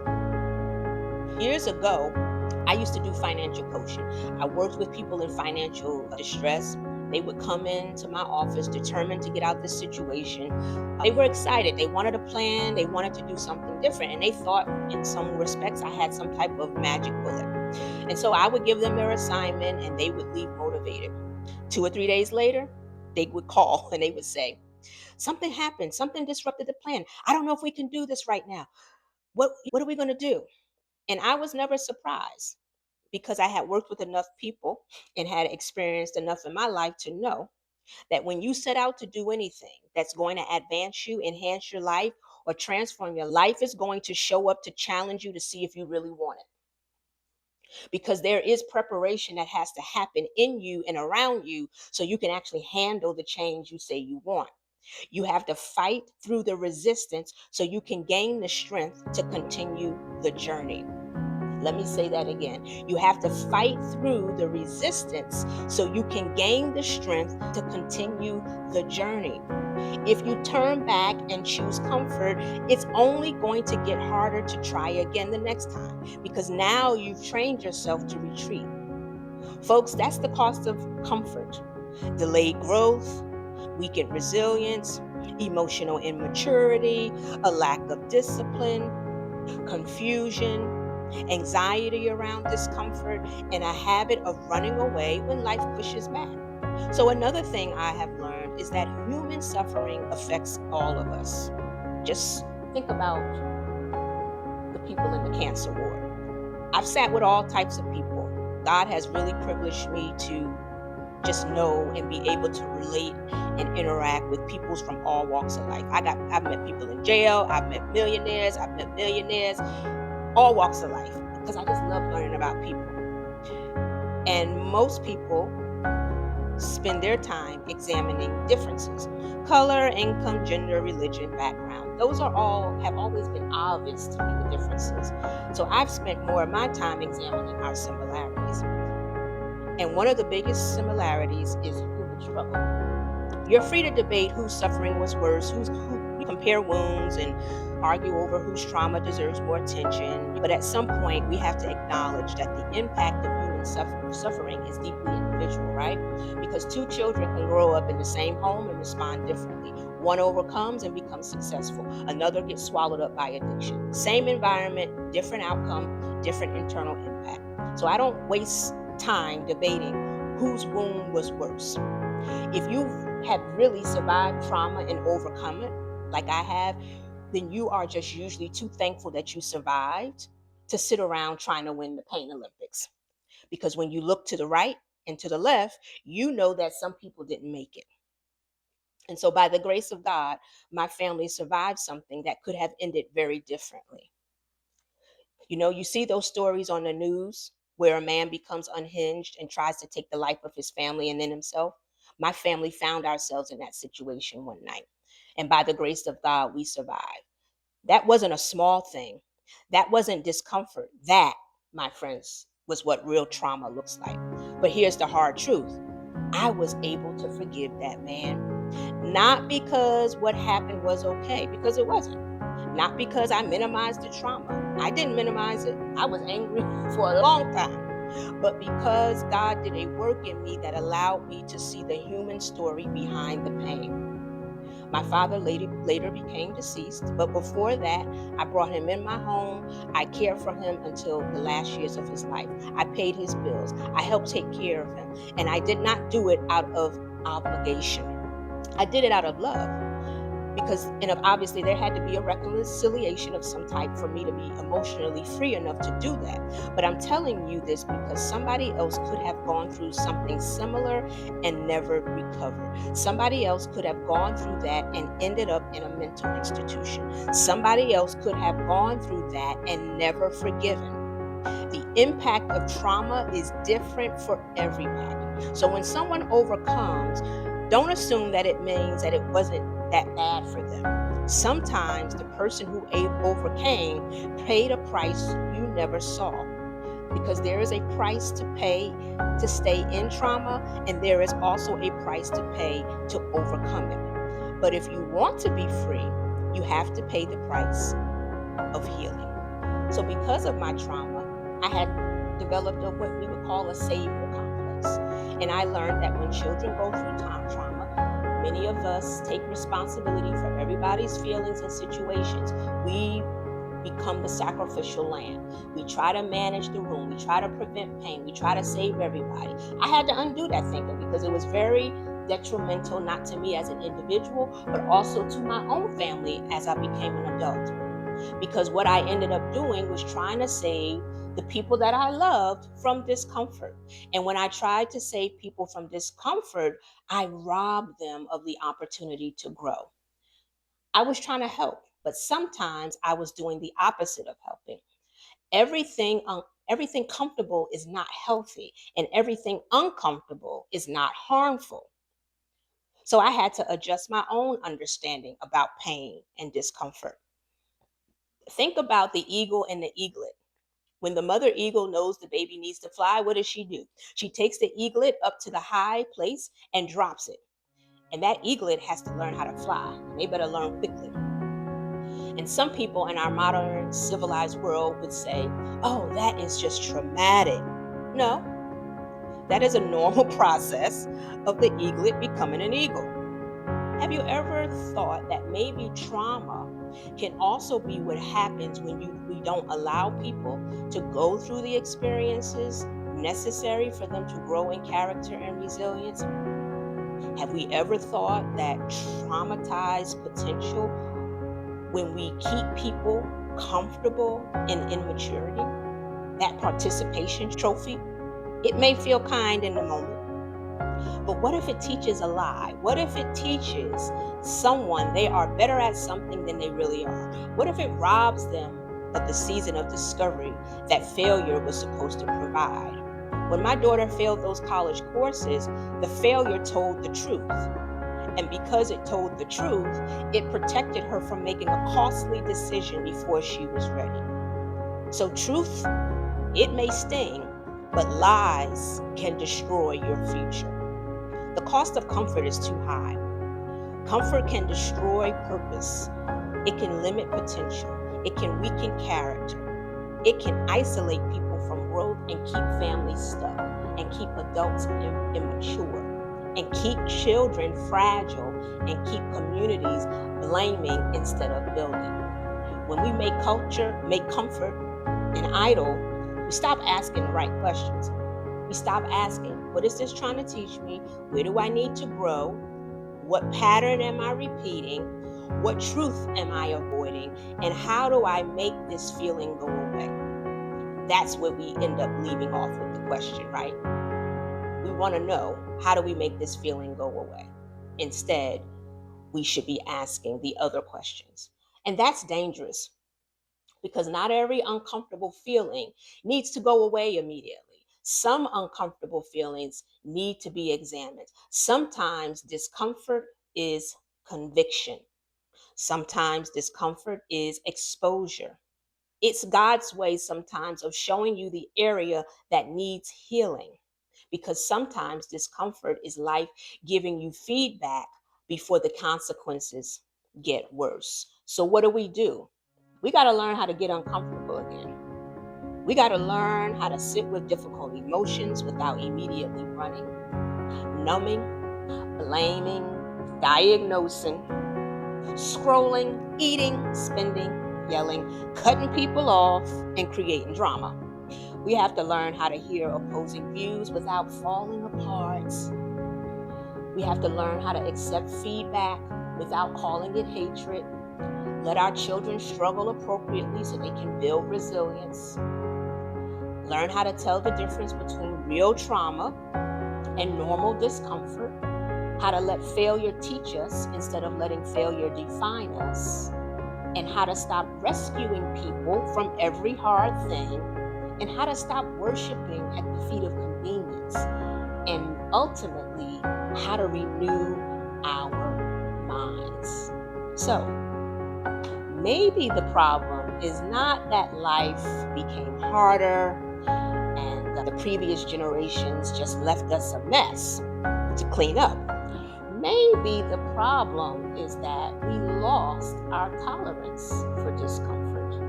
Years ago, I used to do financial coaching. I worked with people in financial distress. They would come into my office determined to get out of this situation. They were excited. They wanted a plan. They wanted to do something different. And they thought, in some respects, I had some type of magic bullet. And so I would give them their assignment and they would leave motivated. 2 or 3 days later, they would call and they would say, something happened. Something disrupted the plan. I don't know if we can do this right now. What are we going to do? And I was never surprised, because I had worked with enough people and had experienced enough in my life to know that when you set out to do anything that's going to advance you, enhance your life, or transform your life, is going to show up to challenge you to see if you really want it. Because there is preparation that has to happen in you and around you so you can actually handle the change you say you want. You have to fight through the resistance so you can gain the strength to continue the journey. Let me say that again. You have to fight through the resistance so you can gain the strength to continue the journey. If you turn back and choose comfort, it's only going to get harder to try again the next time, because now you've trained yourself to retreat. Folks, that's the cost of comfort. Delayed growth, weakened resilience, emotional immaturity, a lack of discipline, confusion, anxiety around discomfort, and a habit of running away when life pushes back. So, another thing I have learned is that human suffering affects all of us. Just think about the people in the cancer ward. I've sat with all types of people. God has really privileged me to just know and be able to relate and interact with people from all walks of life. I've met people in jail, I've met millionaires, I've met billionaires, all walks of life, because I just love learning about people. And most people spend their time examining differences: color, income, gender, religion, background. Those are all have always been obvious to me, the differences. So I've spent more of my time examining our similarities. And one of the biggest similarities is human struggle. You're free to debate whose suffering was worse, who compare wounds and argue over whose trauma deserves more attention. But at some point, we have to acknowledge that the impact of human suffering is deeply individual, right? Because two children can grow up in the same home and respond differently. One overcomes and becomes successful. Another gets swallowed up by addiction. Same environment, different outcome, different internal impact. So I don't waste time debating whose wound was worse. If you have really survived trauma and overcome it, like I have, then you are just usually too thankful that you survived to sit around trying to win the pain Olympics. Because when you look to the right and to the left, you know that some people didn't make it. And so, by the grace of God, my family survived something that could have ended very differently. You know, you see those stories on the news where a man becomes unhinged and tries to take the life of his family and then himself. My family found ourselves in that situation one night. And by the grace of God, we survived. That wasn't a small thing. That wasn't discomfort. That, my friends, was what real trauma looks like. But here's the hard truth: I was able to forgive that man, not because what happened was okay, because it wasn't. Not because I minimized the trauma. I didn't minimize it. I was angry for a long time. But because God did a work in me that allowed me to see the human story behind the pain. My father later became deceased, but before that, I brought him in my home. I cared for him until the last years of his life. I paid his bills. I helped take care of him. And I did not do it out of obligation. I did it out of love. Because, obviously, there had to be a reconciliation of some type for me to be emotionally free enough to do that. But I'm telling you this because somebody else could have gone through something similar and never recovered. Somebody else could have gone through that and ended up in a mental institution. Somebody else could have gone through that and never forgiven. The impact of trauma is different for everybody. So when someone overcomes, don't assume that it means that it wasn't that bad for them. Sometimes the person who overcame paid a price you never saw, because there is a price to pay to stay in trauma, and there is also a price to pay to overcome it. But if you want to be free, you have to pay the price of healing. So because of my trauma, I had developed what we would call a savior complex. And I learned that when children go through trauma, many of us take responsibility for everybody's feelings and situations. We become the sacrificial lamb. We try to manage the room. We try to prevent pain. We try to save everybody. I had to undo that thinking because it was very detrimental, not to me as an individual, but also to my own family as I became an adult. Because what I ended up doing was trying to save the people that I loved from discomfort. And when I tried to save people from discomfort, I robbed them of the opportunity to grow. I was trying to help, but sometimes I was doing the opposite of helping. Everything comfortable is not healthy, and everything uncomfortable is not harmful. So I had to adjust my own understanding about pain and discomfort. Think about the eagle and the eaglet. When the mother eagle knows the baby needs to fly, what does she do? She takes the eaglet up to the high place and drops it. And that eaglet has to learn how to fly. They better learn quickly. And some people in our modern civilized world would say, oh, that is just traumatic. No, that is a normal process of the eaglet becoming an eagle. Have you ever thought that maybe trauma can also be what happens when we don't allow people to go through the experiences necessary for them to grow in character and resilience? Have we ever thought that traumatized potential when we keep people comfortable in immaturity, that participation trophy? It may feel kind in the moment, but what if it teaches a lie? What if it teaches someone they are better at something than they really are? What if it robs them of the season of discovery that failure was supposed to provide? When my daughter failed those college courses, the failure told the truth. And because it told the truth, it protected her from making a costly decision before she was ready. So, truth, it may sting, but lies can destroy your future. The cost of comfort is too high. Comfort can destroy purpose. It can limit potential. It can weaken character. It can isolate people from growth and keep families stuck and keep adults immature and keep children fragile and keep communities blaming instead of building. When we make comfort an idol, we stop asking the right questions. We stop asking, what is this trying to teach me? Where do I need to grow? What pattern am I repeating? What truth am I avoiding? And how do I make this feeling go away? That's where we end up leaving off with the question, right? We want to know, how do we make this feeling go away? Instead, we should be asking the other questions. And that's dangerous because not every uncomfortable feeling needs to go away immediately. Some uncomfortable feelings need to be examined. Sometimes discomfort is conviction. Sometimes discomfort is exposure. It's God's way sometimes of showing you the area that needs healing. Because sometimes discomfort is life giving you feedback before the consequences get worse. So, what do? We got to learn how to get uncomfortable again. We got to learn how to sit with difficult emotions without immediately running, numbing, blaming, diagnosing, scrolling, eating, spending, yelling, cutting people off, and creating drama. We have to learn how to hear opposing views without falling apart. We have to learn how to accept feedback without calling it hatred. Let our children struggle appropriately so they can build resilience. Learn how to tell the difference between real trauma and normal discomfort. How to let failure teach us instead of letting failure define us. And how to stop rescuing people from every hard thing. And how to stop worshiping at the feet of convenience. And ultimately, how to renew our minds. So, maybe the problem is not that life became harder and the previous generations just left us a mess to clean up. Maybe the problem is that we lost our tolerance for discomfort.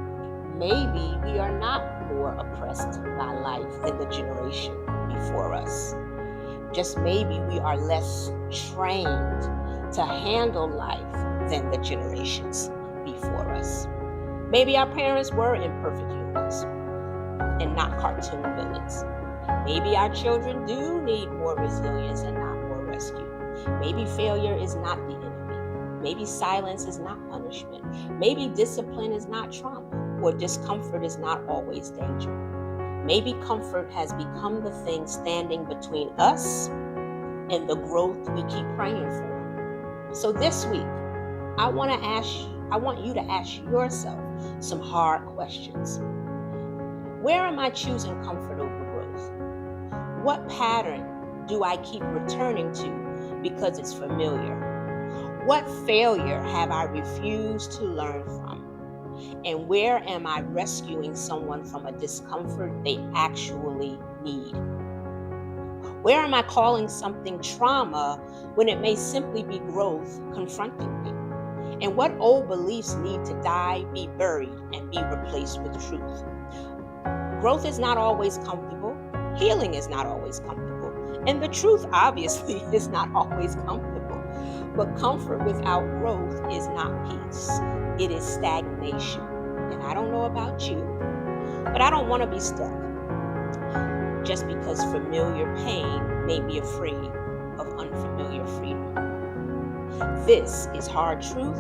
Maybe we are not more oppressed by life than the generation before us. Just maybe we are less trained to handle life than the generations before us. Maybe our parents were imperfect humans and not cartoon villains. Maybe our children do need more resilience and not more rescue. Maybe failure is not the enemy. Maybe silence is not punishment. Maybe discipline is not trauma, or discomfort is not always danger. Maybe comfort has become the thing standing between us and the growth we keep praying for. So this week, I want you to ask yourself some hard questions. Where am I choosing comfort over growth? What pattern do I keep returning to because it's familiar? What failure have I refused to learn from? And where am I rescuing someone from a discomfort they actually need? Where am I calling something trauma when it may simply be growth confronting me? And what old beliefs need to die, be buried, and be replaced with truth? Growth is not always comfortable. Healing is not always comfortable. And the truth, obviously, is not always comfortable. But comfort without growth is not peace, it is stagnation. And I don't know about you, but I don't want to be stuck just because familiar pain made me afraid of unfamiliar freedom. This is hard truth,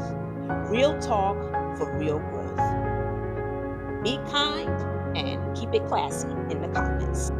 real talk for real growth. Be kind and keep it classy in the comments.